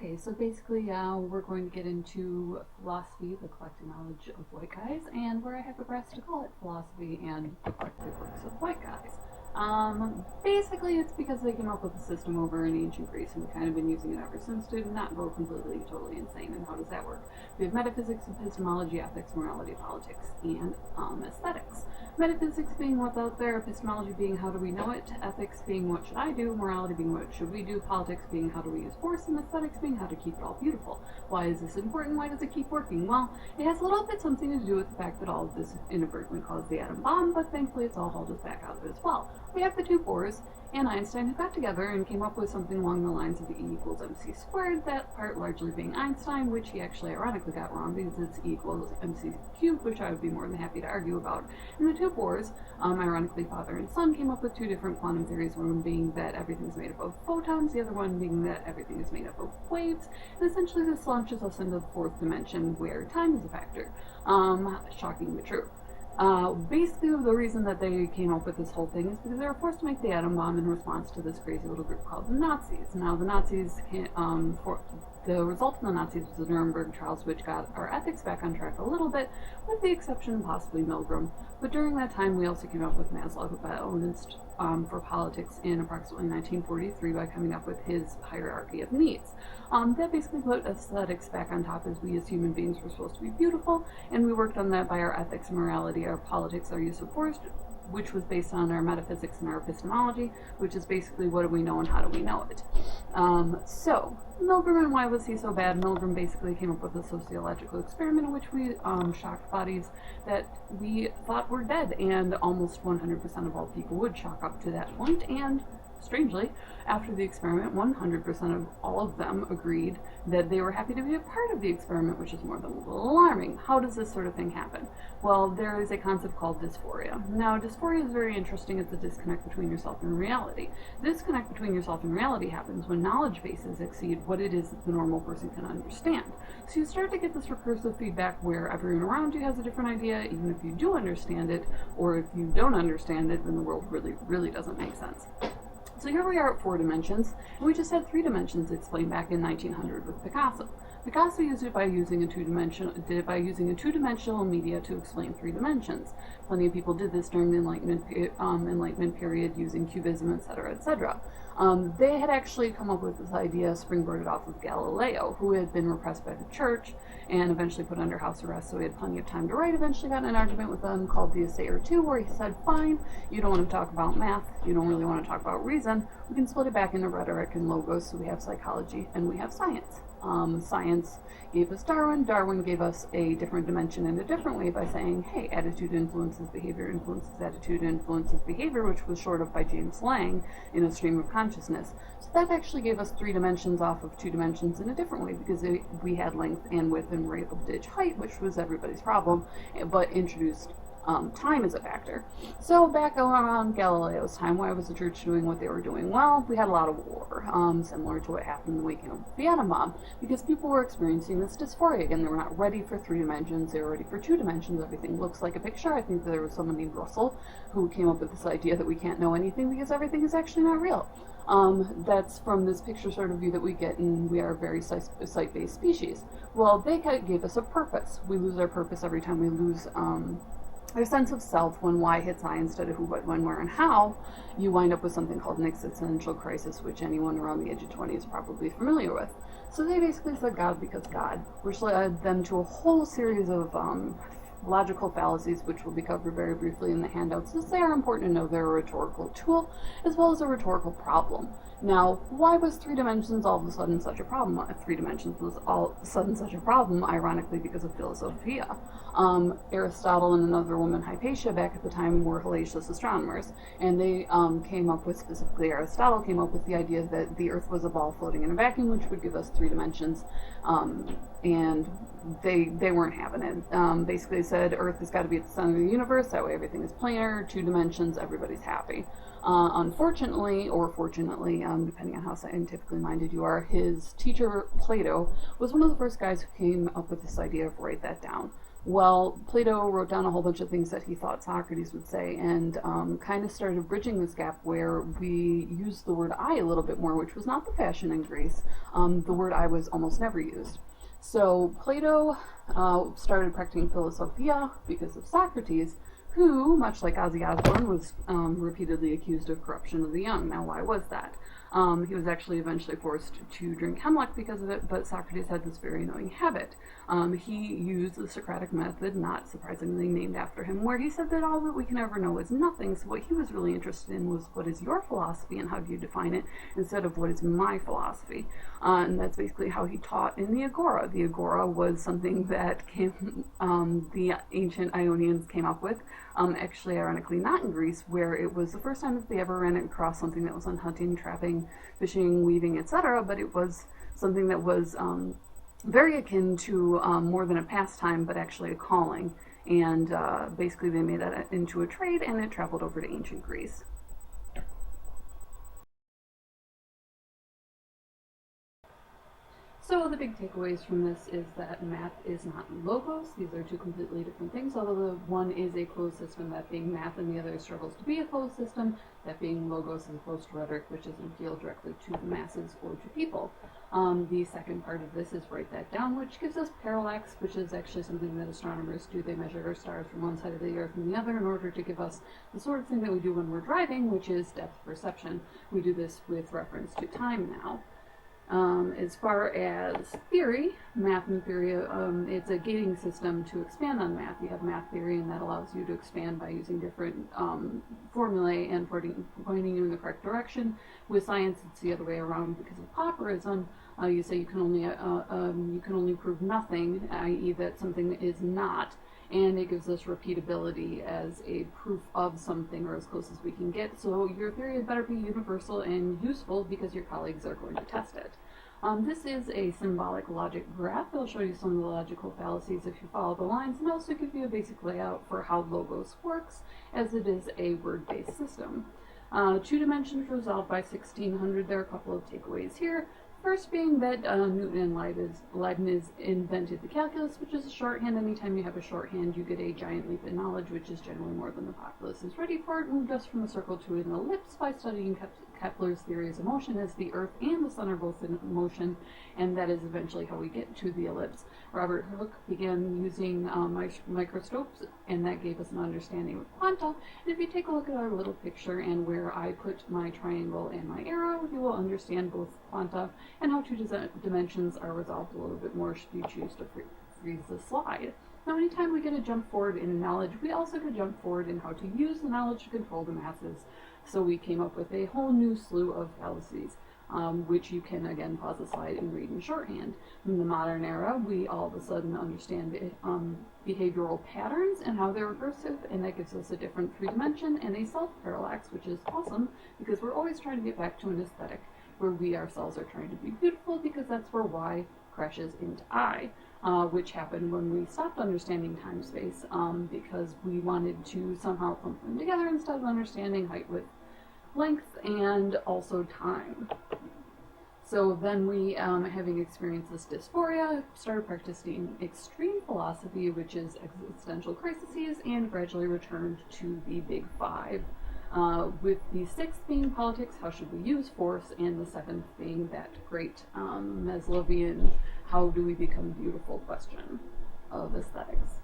Okay, so basically, we're going to get into philosophy, the collective knowledge of white guys, and where I have the brass to call it philosophy and the collective works of white guys. Basically, it's because they came up with a system over in ancient Greece, and we've kind of been using it ever since to not go completely, totally insane. And how does that work? We have metaphysics, epistemology, ethics, morality, politics, and aesthetics. Metaphysics being what's out there, epistemology being how do we know it, ethics being what should I do, morality being what should we do, politics being how do we use force, and aesthetics being how to keep it all beautiful. Why is this important? Why does it keep working? Well, it has a little bit something to do with the fact that all of this inadvertently caused the atom bomb, but thankfully it's all held us back out of it as well. We have the two Bohrs and Einstein who got together and came up with something along the lines of E equals mc squared, that part largely being Einstein, which he actually ironically got wrong because it's E equals mc cubed, which I would be more than happy to argue about. And the two Bohrs, ironically father and son, came up with two different quantum theories, one being that everything's made up of photons, the other one being that everything is made up of waves, and essentially this launches us into the fourth dimension where time is a factor. Shocking but true. Basically, the reason that they came up with this whole thing is because they were forced to make the atom bomb in response to this crazy little group called the Nazis. Now, the Nazis, the result of the Nazis was the Nuremberg trials, which got our ethics back on track a little bit, with the exception of possibly Milgram. But during that time, we also came up with Maslow, who balanced for politics in approximately 1943 by coming up with his hierarchy of needs. That basically put aesthetics back on top, as we as human beings were supposed to be beautiful, and we worked on that by our ethics, morality, our politics, our use of force, which was based on our metaphysics and our epistemology, which is basically what do we know and how do we know it. So, Milgram, and why was he so bad? Milgram basically came up with a sociological experiment in which we shocked bodies that we thought were dead, and almost 100% of all people would shock up to that point, and strangely, after the experiment, 100% of all of them agreed that they were happy to be a part of the experiment, which is more than a little alarming. How does this sort of thing happen? Well, there is a concept called dysphoria. Now, dysphoria is very interesting. It's a disconnect between yourself and reality. This disconnect between yourself and reality happens when knowledge bases exceed what it is that the normal person can understand. So you start to get this recursive feedback where everyone around you has a different idea, even if you do understand it, or if you don't understand it, then the world really doesn't make sense. So here we are at 4 dimensions, and we just had 3 dimensions explained back in 1900 with Picasso. Picasso used it by using a two-dimensional media to explain 3 dimensions. Plenty of people did this during the Enlightenment period using Cubism, etc., etc. They had actually come up with this idea springboarded off of Galileo, who had been repressed by the church and eventually put under house arrest, so he had plenty of time to write. Eventually got in an argument with them called the Essay or Two, where he said, fine, you don't want to talk about math, you don't really want to talk about reason, we can split it back into rhetoric and logos, so we have psychology and we have science. Science gave us Darwin. Darwin gave us a different dimension in a different way by saying, hey, attitude influences behavior, attitude influences behavior, which was short of by James Lang in A Stream of Consciousness. So that actually gave us 3 dimensions off of 2 dimensions in a different way, because we had length and width and were able to ditch height, which was everybody's problem, but introduced time is a factor. So back around Galileo's time, why was the church doing what they were doing? Well, we had a lot of war, similar to what happened in the wake of the atom bomb, because people were experiencing this dysphoria again. They were not ready for 3 dimensions, they were ready for 2 dimensions. Everything looks like a picture. I think there was someone named Russell who came up with this idea that we can't know anything because everything is actually not real. That's from this picture sort of view that we get, and we are a very site-based species. Well, they gave us a purpose. We lose our purpose every time we lose our sense of self. When why hits I instead of who, what, when, where, and how, you wind up with something called an existential crisis, which anyone around the age of 20 is probably familiar with. So they basically said God because God, which led them to a whole series of logical fallacies, which will be covered very briefly in the handouts, as they are important to know. They're a rhetorical tool as well as a rhetorical problem. Now, why was 3 dimensions all of a sudden such a problem? 3 dimensions was all of a sudden such a problem, ironically, because of Philosophia. Aristotle and another woman, Hypatia, back at the time were hellacious astronomers, and they came up with, specifically Aristotle, came up with the idea that the Earth was a ball floating in a vacuum, which would give us 3 dimensions, and they weren't having it. Basically said Earth has got to be at the center of the universe, that way everything is planar, 2 dimensions, everybody's happy. Unfortunately, or fortunately, depending on how scientifically minded you are, his teacher, Plato, was one of the first guys who came up with this idea of write that down. Well, Plato wrote down a whole bunch of things that he thought Socrates would say, and kind of started bridging this gap where we used the word I a little bit more, which was not the fashion in Greece. The word I was almost never used. So Plato started practicing philosophia because of Socrates, who, much like Ozzy Osbourne, was repeatedly accused of corruption of the young. Now, why was that? He was actually eventually forced to drink hemlock because of it, but Socrates had this very annoying habit. He used the Socratic method, not surprisingly named after him, where he said that all that we can ever know is nothing. So what he was really interested in was what is your philosophy and how do you define it, instead of what is my philosophy. And that's basically how he taught in the Agora. The Agora was something that the ancient Ionians came up with. Actually, ironically, not in Greece, where it was the first time that they ever ran across something that was on hunting, trapping, fishing, weaving, etc. But it was something that was very akin to more than a pastime, but actually a calling. And basically, they made that into a trade, and it traveled over to ancient Greece. So the big takeaways from this is that math is not logos. These are two completely different things, although the one is a closed system, that being math, and the other struggles to be a closed system, that being logos as opposed to rhetoric, which doesn't appeal directly to the masses or to people. The second part of this is write that down, which gives us parallax, which is actually something that astronomers do. They measure our stars from one side of the Earth and the other in order to give us the sort of thing that we do when we're driving, which is depth perception. We do this with reference to time now. As far as theory, math and theory, it's a gating system to expand on math. You have math theory, and that allows you to expand by using different formulae and pointing you in the correct direction. With science, it's the other way around because of pauperism. You say you can only prove nothing, i.e., that something is not, and it gives us repeatability as a proof of something, or as close as we can get. So your theory had better be universal and useful because your colleagues are going to test it. This is a symbolic logic graph. It'll show you some of the logical fallacies if you follow the lines, and also give you a basic layout for how Logos works, as it is a word-based system. 2 dimensions resolved by 1600. There are a couple of takeaways here. First being that Newton and Leibniz invented the calculus, which is a shorthand. Anytime you have a shorthand, you get a giant leap in knowledge, which is generally more than the populace is ready for. It moved us from a circle to an ellipse by studying Kepler's theories of motion, as the Earth and the Sun are both in motion, and that is eventually how we get to the ellipse. Robert Hooke began using microscopes, and that gave us an understanding of quanta. And if you take a look at our little picture and where I put my triangle and my arrow, you will understand both quanta and how 2 dimensions are resolved a little bit more should you choose to freeze the slide. Now, anytime we get a jump forward in knowledge, we also get a jump forward in how to use the knowledge to control the masses. So we came up with a whole new slew of fallacies, which you can, again, pause the slide and read in shorthand. In the modern era, we all of a sudden understand behavioral patterns and how they're recursive, and that gives us a different 3-dimension and a self-parallax, which is awesome because we're always trying to get back to an aesthetic where we ourselves are trying to be beautiful, because that's where Y crashes into I, which happened when we stopped understanding time-space because we wanted to somehow clump them together instead of understanding height, width, length, and also time. So then we, having experienced this dysphoria, started practicing extreme philosophy, which is existential crises, and gradually returned to the big 5. With the 6th being politics, how should we use force, and the 7th being that great Maslowian, how do we become beautiful question of aesthetics.